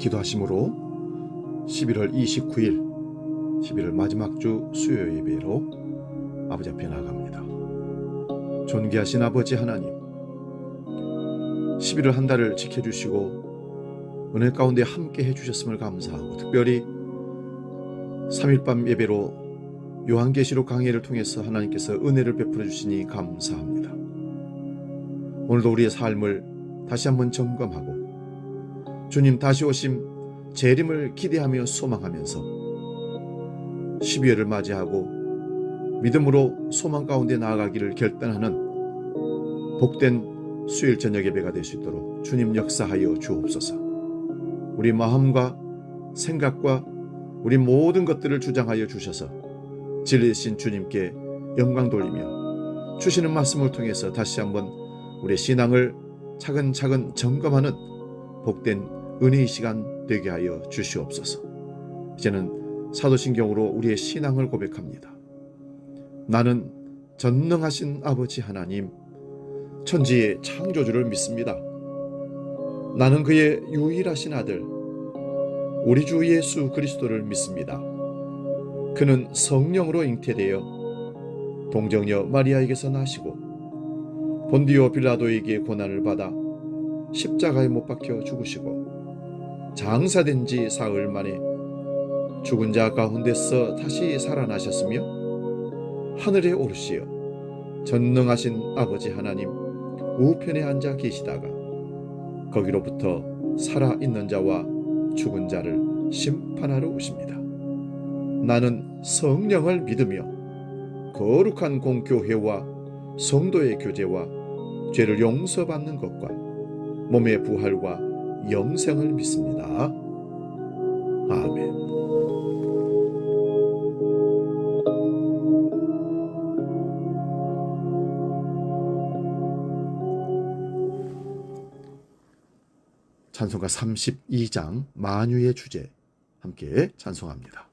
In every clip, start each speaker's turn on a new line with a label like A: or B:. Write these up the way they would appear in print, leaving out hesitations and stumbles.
A: 기도하심으로 11월 29일 11월 마지막 주 수요 예배로 아버지 앞에 나아갑니다. 존귀하신 아버지 하나님, 11월 한 달을 지켜주시고 은혜 가운데 함께 해주셨음을 감사하고, 특별히 3일 밤 예배로 요한계시록 강해를 통해서 하나님께서 은혜를 베풀어 주시니 감사합니다. 오늘도 우리의 삶을 다시 한번 점검하고 주님 다시 오심 재림을 기대하며 소망하면서 12월을 맞이하고 믿음으로 소망 가운데 나아가기를 결단하는 복된 수요일 저녁 예배가 될 수 있도록 주님 역사하여 주옵소서. 우리 마음과 생각과 우리 모든 것들을 주장하여 주셔서 진리이신 주님께 영광 돌리며 주시는 말씀을 통해서 다시 한번 우리의 신앙을 차근차근 점검하는 복된 은혜의 시간 되게 하여 주시옵소서. 이제는 사도신경으로 우리의 신앙을 고백합니다. 나는 전능하신 아버지 하나님, 천지의 창조주를 믿습니다. 나는 그의 유일하신 아들 우리 주 예수 그리스도를 믿습니다. 그는 성령으로 잉태되어 동정녀 마리아에게서 나시고 본디오 빌라도에게 고난을 받아 십자가에 못 박혀 죽으시고 장사된 지 사흘 만에 죽은 자 가운데서 다시 살아나셨으며 하늘에 오르시어 전능하신 아버지 하나님 우편에 앉아 계시다가 거기로부터 살아있는 자와 죽은 자를 심판하러 오십니다. 나는 성령을 믿으며 거룩한 공교회와 성도의 교제와 죄를 용서받는 것과 몸의 부활과 영생을 믿습니다. 아멘. 찬송가 32장 만유의 주제 함께 찬송합니다.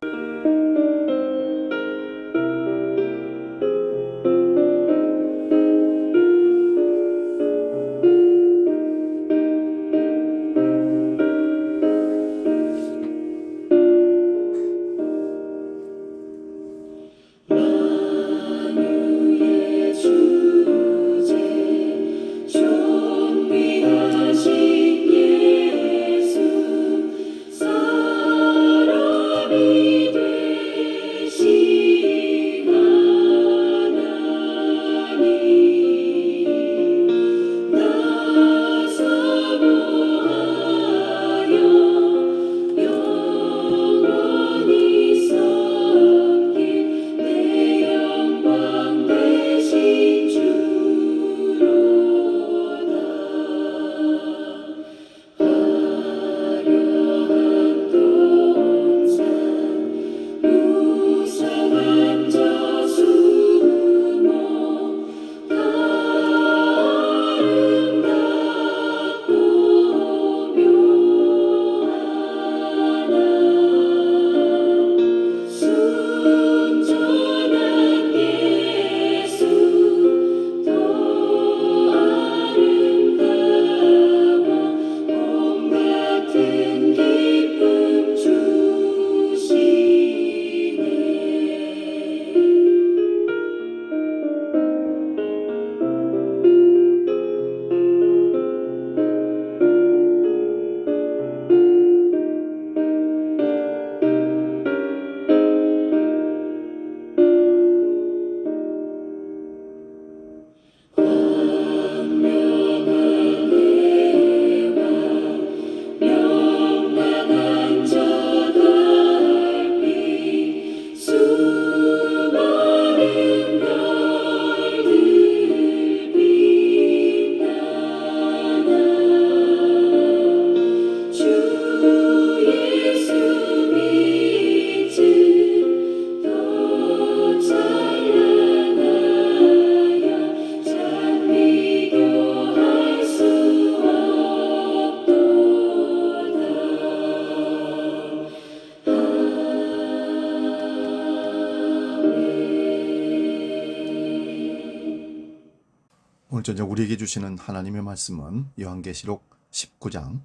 A: 오늘 저녁 우리에게 주시는 하나님의 말씀은 요한계시록 19장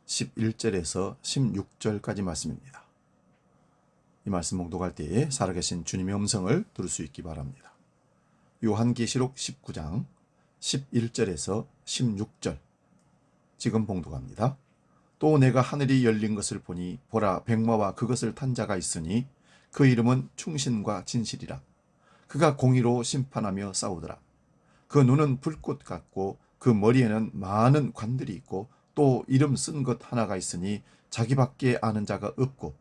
A: 11절에서 16절까지 말씀입니다. 이 말씀 봉독할 때에 살아계신 주님의 음성을 들을 수 있기 바랍니다. 요한계시록 19장 11절에서 16절 지금 봉독합니다. 또 내가 하늘이 열린 것을 보니 보라 백마와 그것을 탄 자가 있으니 그 이름은 충신과 진실이라. 그가 공의로 심판하며 싸우더라. 그 눈은 불꽃 같고 그 머리에는 많은 관들이 있고 또 이름 쓴 것 하나가 있으니 자기밖에 아는 자가 없고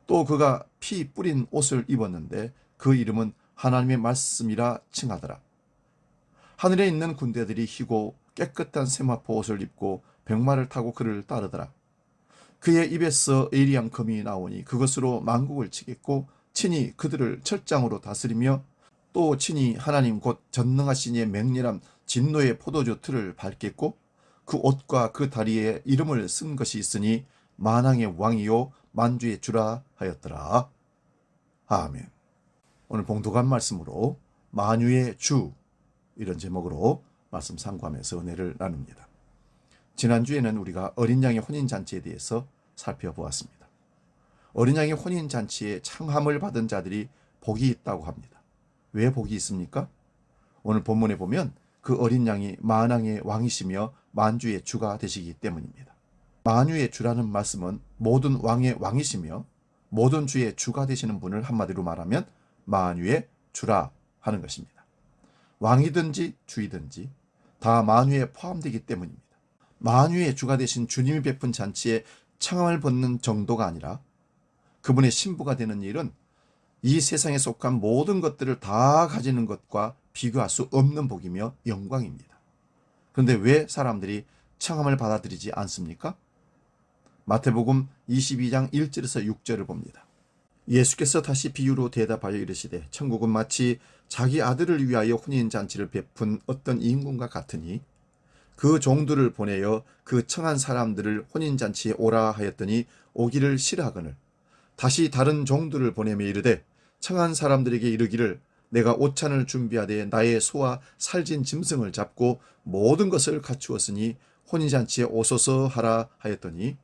A: 또 그가 피 뿌린 옷을 입었는데 그 이름은 하나님의 말씀이라 칭하더라. 하늘에 있는 군대들이 희고 깨끗한 세마포 옷을 입고 백마를 타고 그를 따르더라. 그의 입에서 에리한 검이 나오니 그것으로 만국을 치겠고 친히 그들을 철장으로 다스리며 또 친히 하나님 곧 전능하신 이의 맹렬한 진노의 포도주 틀을 밟겠고 그 옷과 그 다리에 이름을 쓴 것이 있으니 만왕의 왕이요 만주의 주라 하였더라. 아멘. 오늘 봉독한 말씀으로 만유의 주 이런 제목으로 말씀 상고하면서 은혜를 나눕니다. 지난주에는 우리가 어린 양의 혼인잔치에 대해서 살펴보았습니다. 어린 양의 혼인잔치에 청함을 받은 자들이 복이 있다고 합니다. 왜 복이 있습니까? 오늘 본문에 보면 그 어린 양이 만왕의 왕이시며 만주의 주가 되시기 때문입니다. 만유의 주라는 말씀은 모든 왕의 왕이시며 모든 주의 주가 되시는 분을 한마디로 말하면 만유의 주라 하는 것입니다. 왕이든지 주이든지 다 만유에 포함되기 때문입니다. 만유의 주가 되신 주님이 베푼 잔치에 청함을 받는 정도가 아니라 그분의 신부가 되는 일은 이 세상에 속한 모든 것들을 다 가지는 것과 비교할 수 없는 복이며 영광입니다. 그런데 왜 사람들이 청함을 받아들이지 않습니까? 마태복음 22장 1절에서 6절을 봅니다. 예수께서 다시 비유로 대답하여 이르시되 천국은 마치 자기 아들을 위하여 혼인잔치를 베푼 어떤 임금과 같으니 그 종들을 보내어 그 청한 사람들을 혼인잔치에 오라 하였더니 오기를 싫어하거늘 다시 다른 종들을 보내며 이르되 청한 사람들에게 이르기를 내가 오찬을 준비하되 나의 소와 살진 짐승을 잡고 모든 것을 갖추었으니 혼인잔치에 오소서 하라 하였더니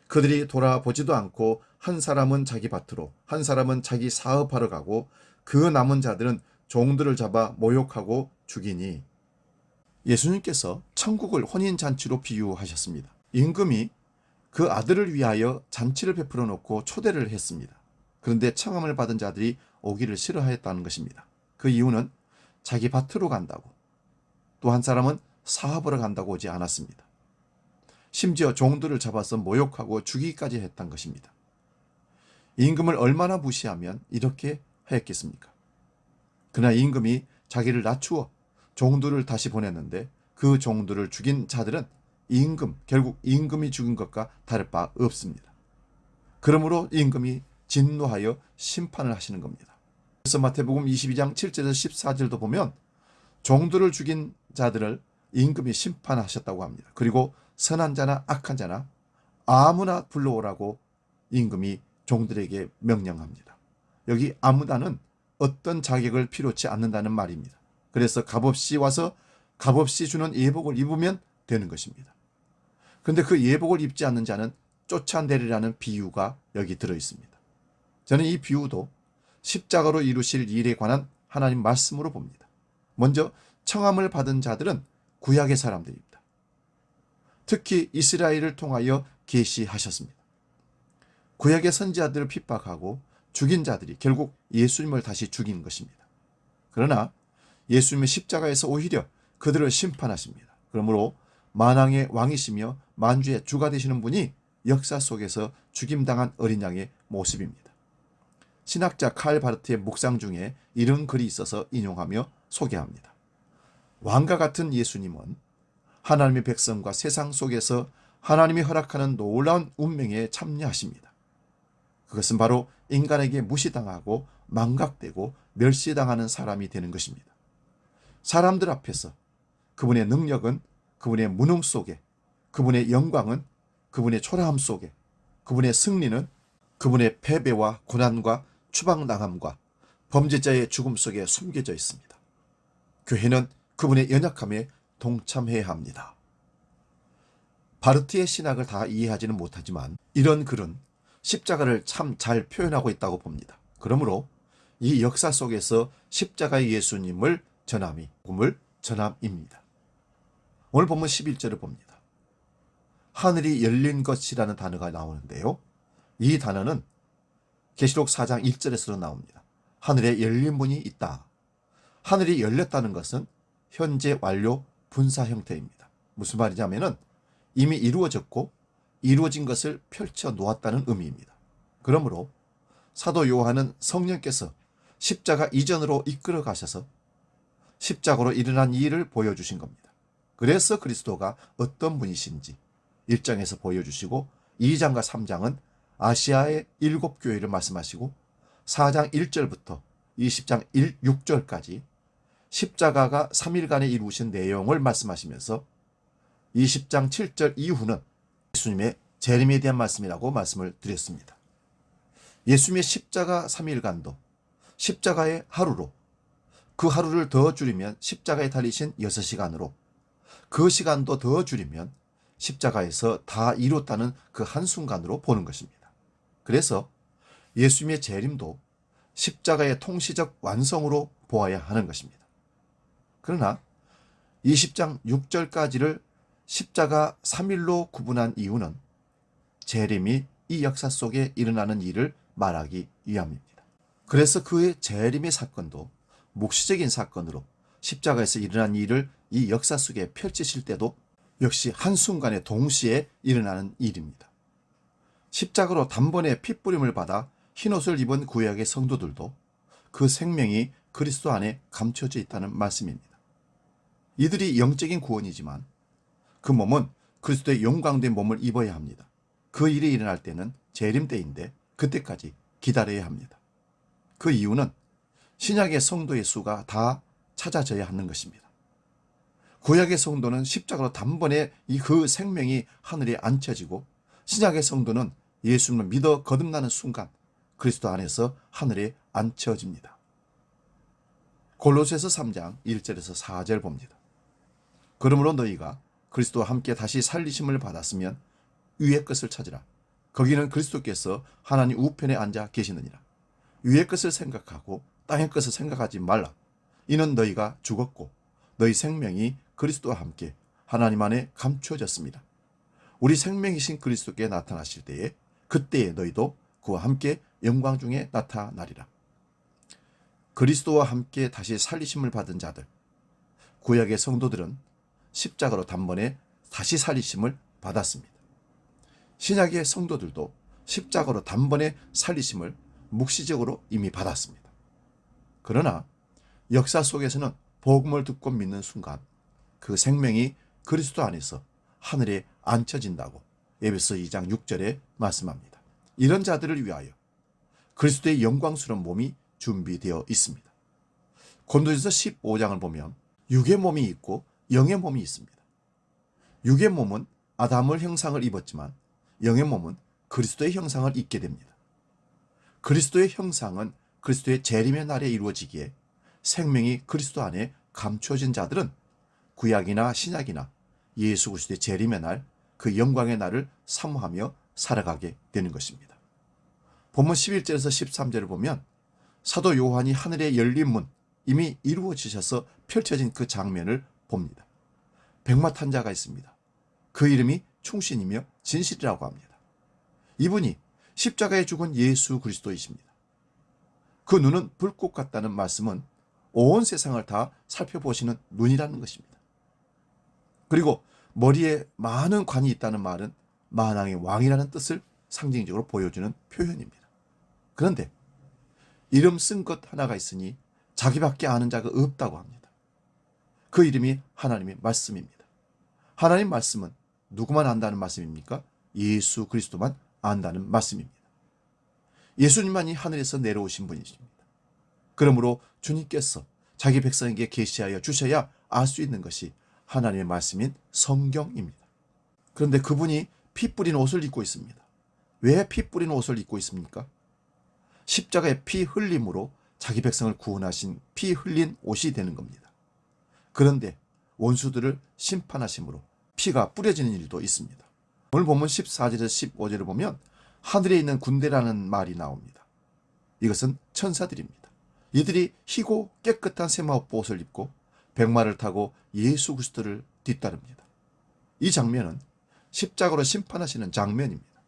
A: 그들이 돌아보지도 않고 한 사람은 자기 밭으로 한 사람은 자기 사업하러 가고 그 남은 자들은 종들을 잡아 모욕하고 죽이니. 예수님께서 천국을 혼인잔치로 비유하셨습니다. 임금이 그 아들을 위하여 잔치를 베풀어 놓고 초대를 했습니다. 그런데 청함을 받은 자들이 오기를 싫어하였다는 것입니다. 그 이유는 자기 밭으로 간다고 또 한 사람은 사업하러 간다고 오지 않았습니다. 심지어 종들을 잡아서 모욕하고 죽이기까지 했던 것입니다. 임금을 얼마나 무시하면 이렇게 하였겠습니까? 그러나 임금이 자기를 낮추어 종들을 다시 보냈는데 그 종들을 죽인 자들은 결국 임금이 죽인 것과 다를 바 없습니다. 그러므로 임금이 진노하여 심판을 하시는 겁니다. 그래서 마태복음 22장 7절에서 14절도 보면 종들을 죽인 자들을 임금이 심판하셨다고 합니다. 그리고 선한 자나 악한 자나 아무나 불러오라고 임금이 종들에게 명령합니다. 여기 아무나는 어떤 자격을 필요치 않는다는 말입니다. 그래서 값없이 와서 값없이 주는 예복을 입으면 되는 것입니다. 그런데 그 예복을 입지 않는 자는 쫓아내리라는 비유가 여기 들어 있습니다. 저는 이 비유도 십자가로 이루실 일에 관한 하나님 말씀으로 봅니다. 먼저 청함을 받은 자들은 구약의 사람들입니다. 특히 이스라엘을 통하여 계시하셨습니다. 구약의 선지자들을 핍박하고 죽인 자들이 결국 예수님을 다시 죽인 것입니다. 그러나 예수님의 십자가에서 오히려 그들을 심판하십니다. 그러므로 만왕의 왕이시며 만주의 주가 되시는 분이 역사 속에서 죽임당한 어린 양의 모습입니다. 신학자 칼 바르트의 묵상 중에 이런 글이 있어서 인용하며 소개합니다. 왕과 같은 예수님은 하나님의 백성과 세상 속에서 하나님이 허락하는 놀라운 운명에 참여하십니다. 그것은 바로 인간에게 무시당하고 망각되고 멸시당하는 사람이 되는 것입니다. 사람들 앞에서 그분의 능력은 그분의 무능 속에, 그분의 영광은 그분의 초라함 속에, 그분의 승리는 그분의 패배와 고난과 추방당함과 범죄자의 죽음 속에 숨겨져 있습니다. 교회는 그분의 연약함에 동참해야 합니다. 바르트의 신학을 다 이해하지는 못하지만 이런 글은 십자가를 참 잘 표현하고 있다고 봅니다. 그러므로 이 역사 속에서 십자가의 예수님을 전함이 복음을 전함입니다. 오늘 본문 11절을 봅니다. 하늘이 열린 것이라는 단어가 나오는데요. 이 단어는 계시록 4장 1절에서도 나옵니다. 하늘에 열린 문이 있다. 하늘이 열렸다는 것은 현재 완료 분사 형태입니다. 무슨 말이냐면은 이미 이루어졌고 이루어진 것을 펼쳐 놓았다는 의미입니다. 그러므로 사도 요한은 성령께서 십자가 이전으로 이끌어 가셔서 십자가로 일어난 일을 보여주신 겁니다. 그래서 그리스도가 어떤 분이신지 1장에서 보여주시고 2장과 3장은 아시아의 7교회를 말씀하시고 4장 1절부터 20장 6절까지 십자가가 3일간에 이루신 내용을 말씀하시면서 20장 7절 이후는 예수님의 재림에 대한 말씀이라고 말씀을 드렸습니다. 예수님의 십자가 3일간도 십자가의 하루로, 그 하루를 더 줄이면 십자가에 달리신 6시간으로, 그 시간도 더 줄이면 십자가에서 다 이뤘다는 그 한순간으로 보는 것입니다. 그래서 예수님의 재림도 십자가의 통시적 완성으로 보아야 하는 것입니다. 그러나 20장 6절까지를 십자가 3일로 구분한 이유는 재림이 이 역사 속에 일어나는 일을 말하기 위함입니다. 그래서 그의 재림의 사건도 묵시적인 사건으로 십자가에서 일어난 일을 이 역사 속에 펼치실 때도 역시 한순간에 동시에 일어나는 일입니다. 십자가로 단번에 핏부림을 받아 흰옷을 입은 구약의 성도들도 그 생명이 그리스도 안에 감춰져 있다는 말씀입니다. 이들이 영적인 구원이지만 그 몸은 그리스도의 영광된 몸을 입어야 합니다. 그 일이 일어날 때는 재림 때인데 그때까지 기다려야 합니다. 그 이유는 신약의 성도의 수가 다 찾아져야 하는 것입니다. 구약의 성도는 십자가로 단번에 그 생명이 하늘에 앉혀지고 신약의 성도는 예수님을 믿어 거듭나는 순간 그리스도 안에서 하늘에 앉혀집니다. 골로새서 3장 1절에서 4절 봅니다. 그러므로 너희가 그리스도와 함께 다시 살리심을 받았으면 위의 것을 찾으라. 거기는 그리스도께서 하나님 우편에 앉아 계시느니라. 위의 것을 생각하고 땅의 것을 생각하지 말라. 이는 너희가 죽었고 너희 생명이 그리스도와 함께 하나님 안에 감추어졌습니다. 우리 생명이신 그리스도께 나타나실 때에 그때에 너희도 그와 함께 영광 중에 나타나리라. 그리스도와 함께 다시 살리심을 받은 자들, 구약의 성도들은 십자가로 단번에 다시 살리심을 받았습니다. 신약의 성도들도 십자가로 단번에 살리심을 묵시적으로 이미 받았습니다. 그러나 역사 속에서는 복음을 듣고 믿는 순간 그 생명이 그리스도 안에서 하늘에 앉혀진다고 에베소 2장 6절에 말씀합니다. 이런 자들을 위하여 그리스도의 영광스러운 몸이 준비되어 있습니다. 고린도전서 15장을 보면 육의 몸이 있고 영의 몸이 있습니다. 육의 몸은 아담의 형상을 입었지만 영의 몸은 그리스도의 형상을 입게 됩니다. 그리스도의 형상은 그리스도의 재림의 날에 이루어지기에 생명이 그리스도 안에 감춰진 자들은 구약이나 신약이나 예수 그리스도의 재림의 날, 그 영광의 날을 사모하며 살아가게 되는 것입니다. 본문 11절에서 13절을 보면 사도 요한이 하늘에 열린 문, 이미 이루어지셔서 펼쳐진 그 장면을 봅니다. 백마탄 자가 있습니다. 그 이름이 충신이며 진실이라고 합니다. 이분이 십자가에 죽은 예수 그리스도이십니다. 그 눈은 불꽃 같다는 말씀은 온 세상을 다 살펴보시는 눈이라는 것입니다. 그리고 머리에 많은 관이 있다는 말은 만왕의 왕이라는 뜻을 상징적으로 보여주는 표현입니다. 그런데 이름 쓴 것 하나가 있으니 자기밖에 아는 자가 없다고 합니다. 그 이름이 하나님의 말씀입니다. 하나님 말씀은 누구만 안다는 말씀입니까? 예수 그리스도만 안다는 말씀입니다. 예수님만이 하늘에서 내려오신 분이십니다. 그러므로 주님께서 자기 백성에게 계시하여 주셔야 알 수 있는 것이 하나님의 말씀인 성경입니다. 그런데 그분이 피 뿌린 옷을 입고 있습니다. 왜 피 뿌린 옷을 입고 있습니까? 십자가의 피 흘림으로 자기 백성을 구원하신 피 흘린 옷이 되는 겁니다. 그런데 원수들을 심판하심으로 피가 뿌려지는 일도 있습니다. 오늘 본문 14절에서 15절을 보면 하늘에 있는 군대라는 말이 나옵니다. 이것은 천사들입니다. 이들이 희고 깨끗한 세마포 옷을 입고 백마를 타고 예수 그리스도를 뒤따릅니다. 이 장면은 십자가로 심판하시는 장면입니다.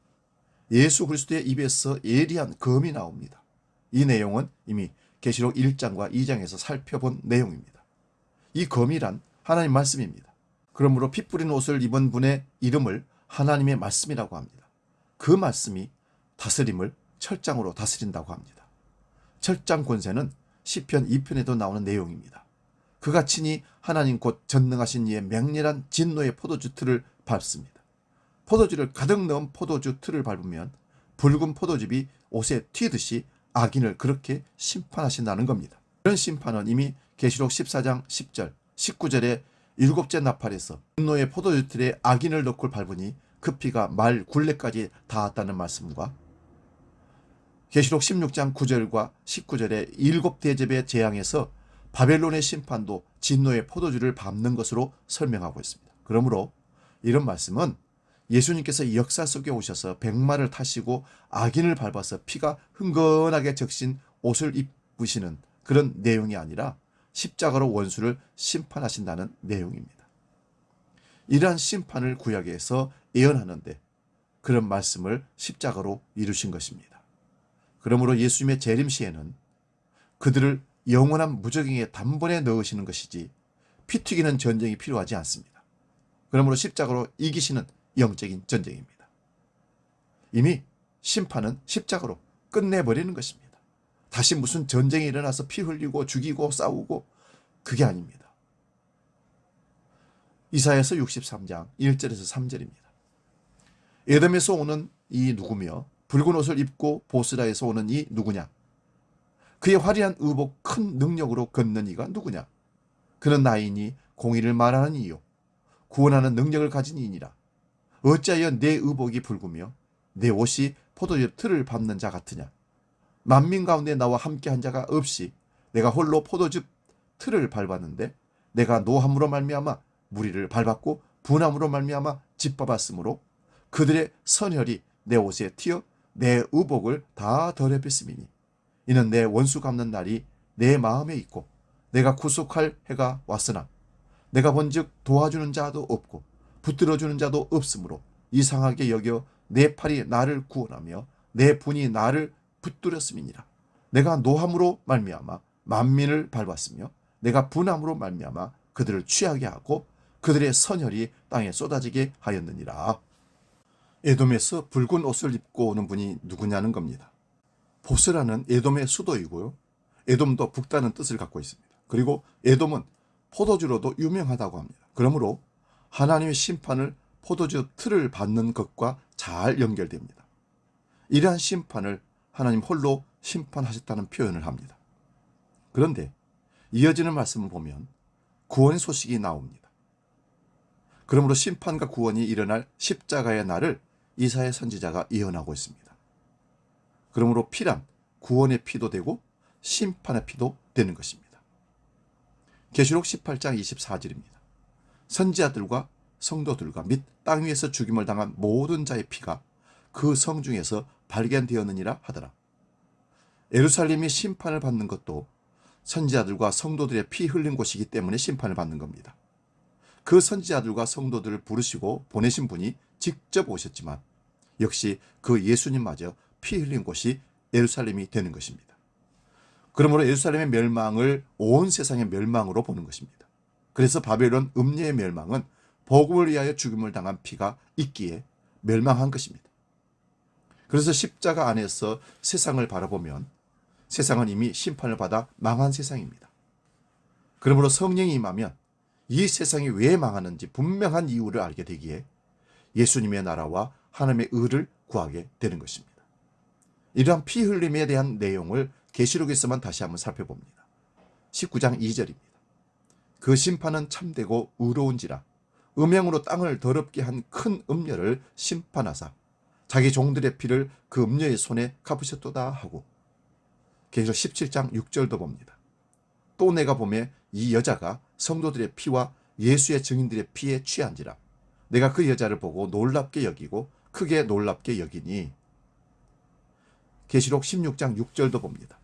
A: 예수 그리스도의 입에서 예리한 검이 나옵니다. 이 내용은 이미 계시록 1장과 2장에서 살펴본 내용입니다. 이 검이란 하나님 말씀입니다. 그러므로 피 뿌린 옷을 입은 분의 이름을 하나님의 말씀이라고 합니다. 그 말씀이 다스림을 철장으로 다스린다고 합니다. 철장 권세는 시편 2편에도 나오는 내용입니다. 그가 친히 하나님 곧 전능하신 이의 맹렬한 진노의 포도주 틀을 밟습니다. 포도주를 가득 넣은 포도주 틀을 밟으면 붉은 포도즙이 옷에 튀듯이 악인을 그렇게 심판하신다는 겁니다. 이런 심판은 이미 계시록 14장 10절, 19절에 일곱째 나팔에서 진노의 포도주 틀에 악인을 넣고 밟으니 그 피가 말 굴레까지 닿았다는 말씀과 계시록 16장 9절과 19절에 일곱 대접의 재앙에서 바벨론의 심판도 진노의 포도주를 밟는 것으로 설명하고 있습니다. 그러므로 이런 말씀은 예수님께서 역사 속에 오셔서 백마를 타시고 악인을 밟아서 피가 흥건하게 적신 옷을 입으시는 그런 내용이 아니라 십자가로 원수를 심판하신다는 내용입니다. 이러한 심판을 구약에서 예언하는데 그런 말씀을 십자가로 이루신 것입니다. 그러므로 예수님의 재림 시에는 그들을 영원한 무적행에 단번에 넣으시는 것이지 피 튀기는 전쟁이 필요하지 않습니다. 그러므로 십자가로 이기시는 영적인 전쟁입니다. 이미 심판은 십자가로 끝내버리는 것입니다. 다시 무슨 전쟁이 일어나서 피 흘리고 죽이고 싸우고 그게 아닙니다. 이사야서 63장 1절에서 3절입니다. 에돔에서 오는 이 누구며 붉은 옷을 입고 보스라에서 오는 이 누구냐? 그의 화려한 의복 큰 능력으로 걷는 이가 누구냐? 그는 나이니 공의를 말하는 이요 구원하는 능력을 가진 이니라. 어찌하여 내 의복이 붉으며 내 옷이 포도즙 틀을 밟는 자 같으냐? 만민 가운데 나와 함께한 자가 없이 내가 홀로 포도즙 틀을 밟았는데 내가 노함으로 말미암아 무리를 밟았고 분함으로 말미암아 짓밟았으므로 그들의 선혈이 내 옷에 튀어 내 의복을 다 더럽혔음이니 이는 내 원수 갚는 날이 내 마음에 있고 내가 구속할 해가 왔으나 내가 본즉 도와주는 자도 없고 붙들어주는 자도 없으므로 이상하게 여겨 내 팔이 나를 구원하며 내 분이 나를 붙들었음이니라. 내가 노함으로 말미암아 만민을 밟았으며 내가 분함으로 말미암아 그들을 취하게 하고 그들의 선혈이 땅에 쏟아지게 하였느니라. 에돔에서 붉은 옷을 입고 오는 분이 누구냐는 겁니다. 보스라는 에돔의 수도이고요. 에돔도 북다는 뜻을 갖고 있습니다. 그리고 에돔은 포도주로도 유명하다고 합니다. 그러므로 하나님의 심판을 포도주 틀을 받는 것과 잘 연결됩니다. 이러한 심판을 하나님 홀로 심판하셨다는 표현을 합니다. 그런데 이어지는 말씀을 보면 구원의 소식이 나옵니다. 그러므로 심판과 구원이 일어날 십자가의 날을 이사야 선지자가 예언하고 있습니다. 그러므로 피란 구원의 피도 되고 심판의 피도 되는 것입니다. 계시록 18장 24절입니다. 선지자들과 성도들과 및 땅 위에서 죽임을 당한 모든 자의 피가 그 성 중에서 발견되었느니라 하더라. 예루살렘이 심판을 받는 것도 선지자들과 성도들의 피 흘린 곳이기 때문에 심판을 받는 겁니다. 그 선지자들과 성도들을 부르시고 보내신 분이 직접 오셨지만 역시 그 예수님마저 피 흘린 곳이 예루살렘이 되는 것입니다. 그러므로 예루살렘의 멸망을 온 세상의 멸망으로 보는 것입니다. 그래서 바벨론 음녀의 멸망은 복음을 위하여 죽임을 당한 피가 있기에 멸망한 것입니다. 그래서 십자가 안에서 세상을 바라보면 세상은 이미 심판을 받아 망한 세상입니다. 그러므로 성령이 임하면 이 세상이 왜 망하는지 분명한 이유를 알게 되기에 예수님의 나라와 하나님의 의를 구하게 되는 것입니다. 이러한 피 흘림에 대한 내용을 계시록에서만 다시 한번 살펴봅니다. 19장 2절입니다. 그 심판은 참되고 의로운지라 음행으로 땅을 더럽게 한 큰 음녀를 심판하사 자기 종들의 피를 그 음녀의 손에 갚으셨도다 하고 계시록 17장 6절도 봅니다. 또 내가 보매 이 여자가 성도들의 피와 예수의 증인들의 피에 취한지라 내가 그 여자를 보고 놀랍게 여기고 크게 놀랍게 여기니. 계시록 16장 6절도 봅니다.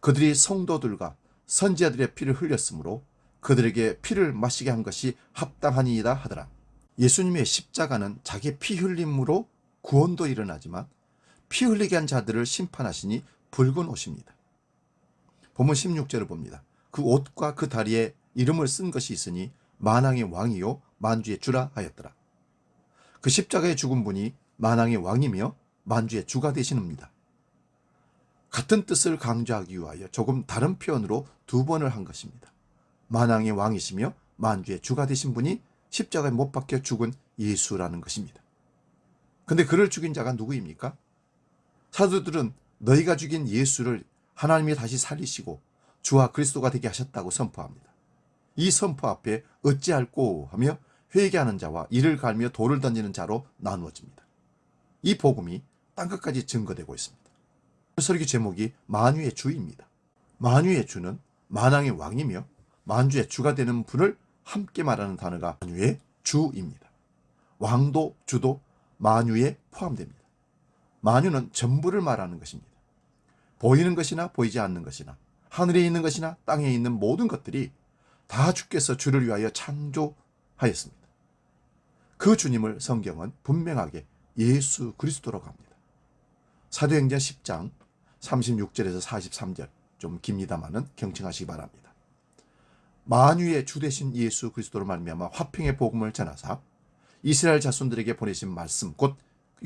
A: 그들이 성도들과 선지자들의 피를 흘렸으므로 그들에게 피를 마시게 한 것이 합당하니이다 하더라. 예수님의 십자가는 자기 피 흘림으로 구원도 일어나지만 피 흘리게 한 자들을 심판하시니 붉은 옷입니다. 본문 16절을 봅니다. 그 옷과 그 다리에 이름을 쓴 것이 있으니 만왕의 왕이요 만주의 주라 하였더라. 그 십자가에 죽은 분이 만왕의 왕이며 만주의 주가 되시는입니다. 같은 뜻을 강조하기 위하여 조금 다른 표현으로 두 번을 한 것입니다. 만왕의 왕이시며 만주의 주가 되신 분이 십자가에 못 박혀 죽은 예수라는 것입니다. 근데 그를 죽인 자가 누구입니까? 사도들은 너희가 죽인 예수를 하나님이 다시 살리시고 주와 그리스도가 되게 하셨다고 선포합니다. 이 선포 앞에 어찌할꼬 하며 회개하는 자와 이를 갈며 돌을 던지는 자로 나누어집니다. 이 복음이 땅끝까지 증거되고 있습니다. 설교 제목이 만유의 주입니다. 만유의 주는 만왕의 왕이며 만주의 주가 되는 분을 함께 말하는 단어가 만유의 주입니다. 왕도 주도 만유에 포함됩니다. 만유는 전부를 말하는 것입니다. 보이는 것이나 보이지 않는 것이나 하늘에 있는 것이나 땅에 있는 모든 것들이 다 주께서 주를 위하여 창조하였습니다. 그 주님을 성경은 분명하게 예수 그리스도라고 합니다. 사도행전 10장 36절에서 43절, 좀 깁니다마는 경청하시기 바랍니다. 만유의 주 되신 예수 그리스도로 말미암아 화평의 복음을 전하사 이스라엘 자손들에게 보내신 말씀 곧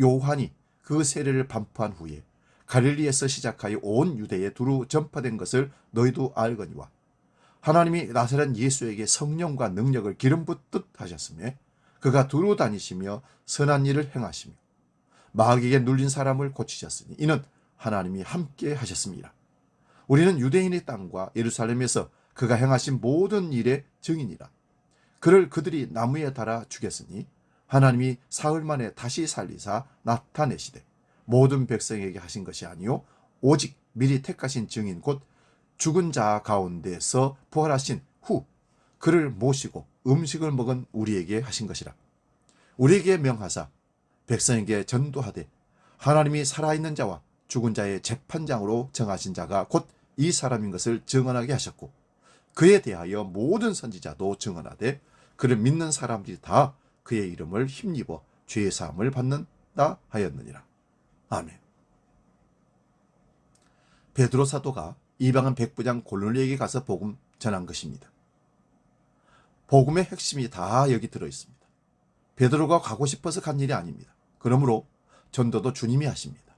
A: 요한이 그 세례를 반포한 후에 갈릴리에서 시작하여 온 유대에 두루 전파된 것을 너희도 알거니와 하나님이 나사렛 예수에게 성령과 능력을 기름 붓듯 하셨으며 그가 두루 다니시며 선한 일을 행하시며 마귀에게 눌린 사람을 고치셨으니 이는 하나님이 함께 하셨습니다. 우리는 유대인의 땅과 예루살렘에서 그가 행하신 모든 일의 증인이라. 그를 그들이 나무에 달아 죽였으니 하나님이 사흘 만에 다시 살리사 나타내시되 모든 백성에게 하신 것이 아니요 오직 미리 택하신 증인 곧 죽은 자 가운데서 부활하신 후 그를 모시고 음식을 먹은 우리에게 하신 것이라. 우리에게 명하사 백성에게 전도하되 하나님이 살아있는 자와 죽은 자의 재판장으로 정하신 자가 곧 이 사람인 것을 증언하게 하셨고 그에 대하여 모든 선지자도 증언하되 그를 믿는 사람들이 다 그의 이름을 힘입어 죄의 사함을 받는다 하였느니라. 아멘. 베드로 사도가 이방인 백부장 골로리에게 가서 복음 전한 것입니다. 복음의 핵심이 다 여기 들어있습니다. 베드로가 가고 싶어서 간 일이 아닙니다. 그러므로 전도도 주님이 하십니다.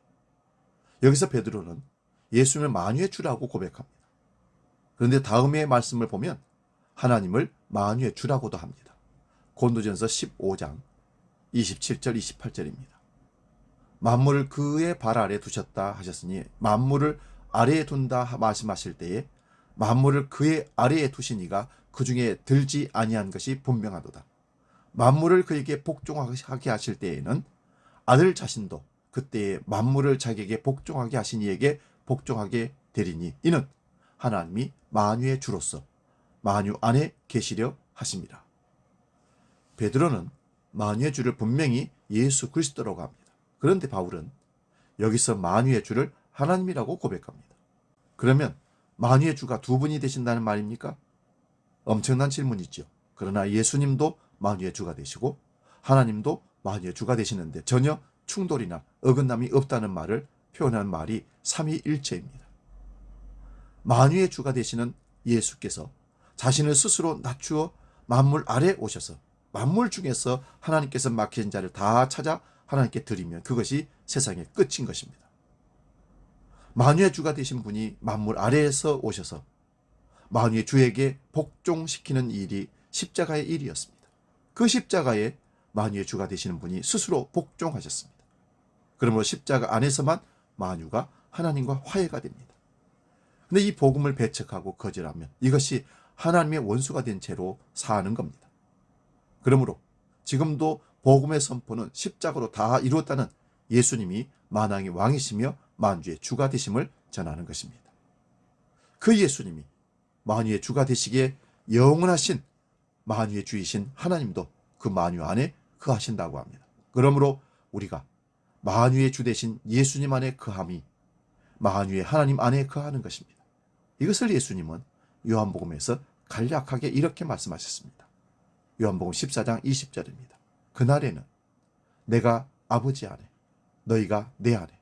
A: 여기서 베드로는 예수님을 만유의 주라고 고백합니다. 그런데 다음의 말씀을 보면 하나님을 만유의 주라고도 합니다. 고린도전서 15장 27절 28절입니다. 만물을 그의 발 아래 두셨다 하셨으니 만물을 아래에 둔다 말씀하실 때에 만물을 그의 아래에 두시니가 그 중에 들지 아니한 것이 분명하도다. 만물을 그에게 복종하게 하실 때에는 아들 자신도 그때에 만물을 자기에게 복종하게 하신 이에게 복종하게 되리니 이는 하나님이 만유의 주로서 만유 안에 계시려 하심이라. 베드로는 만유의 주를 분명히 예수 그리스도라고 합니다. 그런데 바울은 여기서 만유의 주를 하나님이라고 고백합니다. 그러면 만유의 주가 두 분이 되신다는 말입니까? 엄청난 질문이죠. 그러나 예수님도 만유의 주가 되시고 하나님도 만유의 주가 되시는데 전혀 충돌이나 어긋남이 없다는 말을 표현한 말이 삼위일체입니다. 만유의 주가 되시는 예수께서 자신을 스스로 낮추어 만물 아래 오셔서 만물 중에서 하나님께서 맡기신 자를 다 찾아 하나님께 드리면 그것이 세상의 끝인 것입니다. 만유의 주가 되신 분이 만물 아래에서 오셔서 만유의 주에게 복종시키는 일이 십자가의 일이었습니다. 그 십자가에 만유의 주가 되시는 분이 스스로 복종하셨습니다. 그러므로 십자가 안에서만 만유가 하나님과 화해가 됩니다. 근데 이 복음을 배척하고 거절하면 이것이 하나님의 원수가 된 채로 사는 겁니다. 그러므로 지금도 복음의 선포는 십자가로 다 이루었다는 예수님이 만왕의 왕이시며 만주의 주가 되심을 전하는 것입니다. 그 예수님이 만유의 주가 되시기에 영원하신 만유의 주이신 하나님도 그 만유 안에 거하신다고 합니다. 그러므로 우리가 만유의 주 되신 예수님 안에 거함이 만유의 하나님 안에 거하는 것입니다. 이것을 예수님은 요한복음에서 간략하게 이렇게 말씀하셨습니다. 요한복음 14장 20절입니다. 그날에는 내가 아버지 안에, 너희가 내 안에,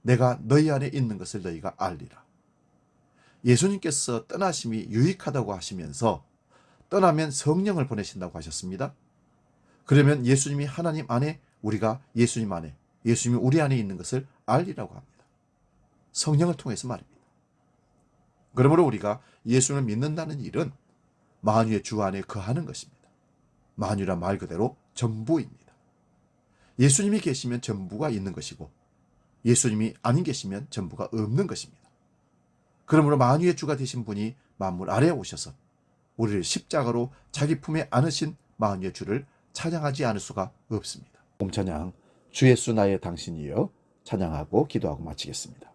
A: 내가 너희 안에 있는 것을 너희가 알리라. 예수님께서 떠나심이 유익하다고 하시면서 떠나면 성령을 보내신다고 하셨습니다. 그러면 예수님이 하나님 안에, 우리가 예수님 안에, 예수님이 우리 안에 있는 것을 알리라고 합니다. 성령을 통해서 말입니다. 그러므로 우리가 예수를 믿는다는 일은 만유의 주 안에 거하는 것입니다. 만유란 말 그대로 전부입니다. 예수님이 계시면 전부가 있는 것이고 예수님이 안 계시면 전부가 없는 것입니다. 그러므로 만유의 주가 되신 분이 만물 아래에 오셔서 우리를 십자가로 자기 품에 안으신 만유의 주를 찬양하지 않을 수가 없습니다. 찬양 주 예수 나의 당신이여 찬양하고 기도하고 마치겠습니다.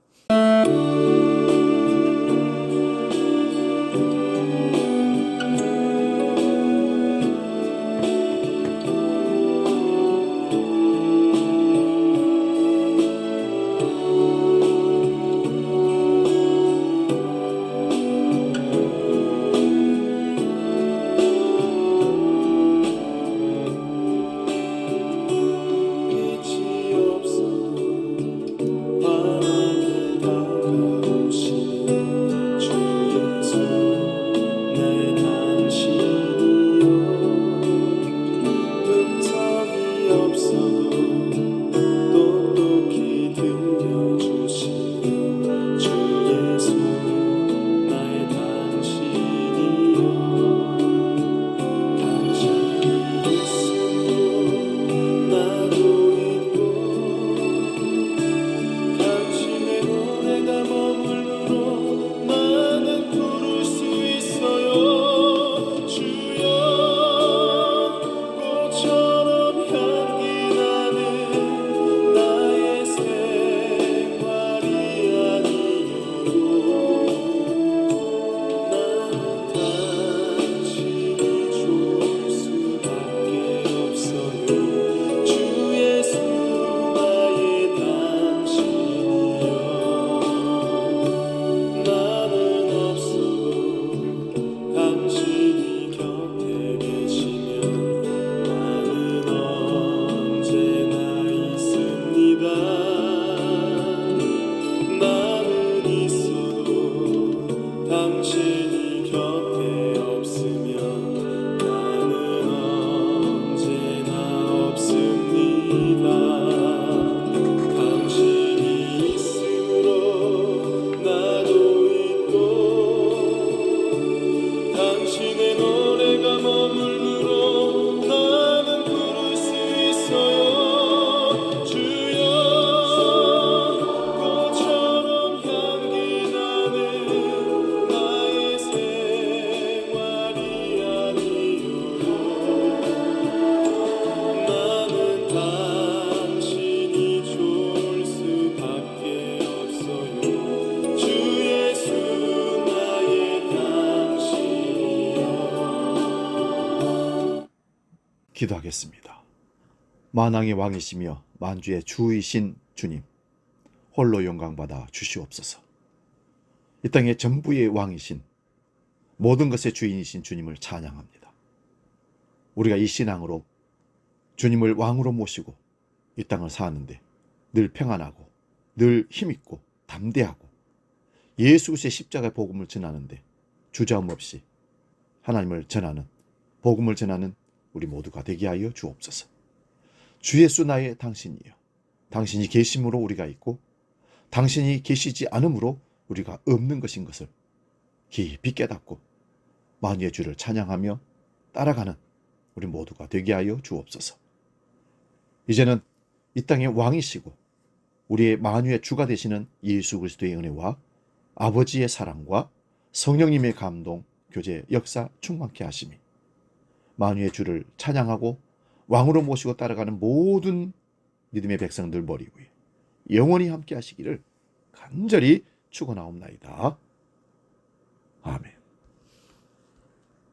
A: 기도하겠습니다. 만왕의 왕이시며 만주의 주이신 주님, 홀로 영광받아 주시옵소서. 이 땅의 전부의 왕이신, 모든 것의 주인이신 주님을 찬양합니다. 우리가 이 신앙으로 주님을 왕으로 모시고 이 땅을 사는데 늘 평안하고 늘 힘있고 담대하고 예수 그리스도의 십자가의 복음을 전하는데 주저함 없이 하나님을 전하는, 복음을 전하는 우리 모두가 되게 하여 주옵소서. 주 예수 나의 당신이여, 당신이 계심으로 우리가 있고 당신이 계시지 않음으로 우리가 없는 것인 것을 깊이 깨닫고 만유의 주를 찬양하며 따라가는 우리 모두가 되게 하여 주옵소서. 이제는 이 땅의 왕이시고 우리의 만유의 주가 되시는 예수 그리스도의 은혜와 아버지의 사랑과 성령님의 감동, 교제, 역사 충만케 하심이 만유의 주를 찬양하고 왕으로 모시고 따라가는 모든 믿음의 백성들 머리 위에 영원히 함께 하시기를 간절히 축원하옵나이다. 아멘.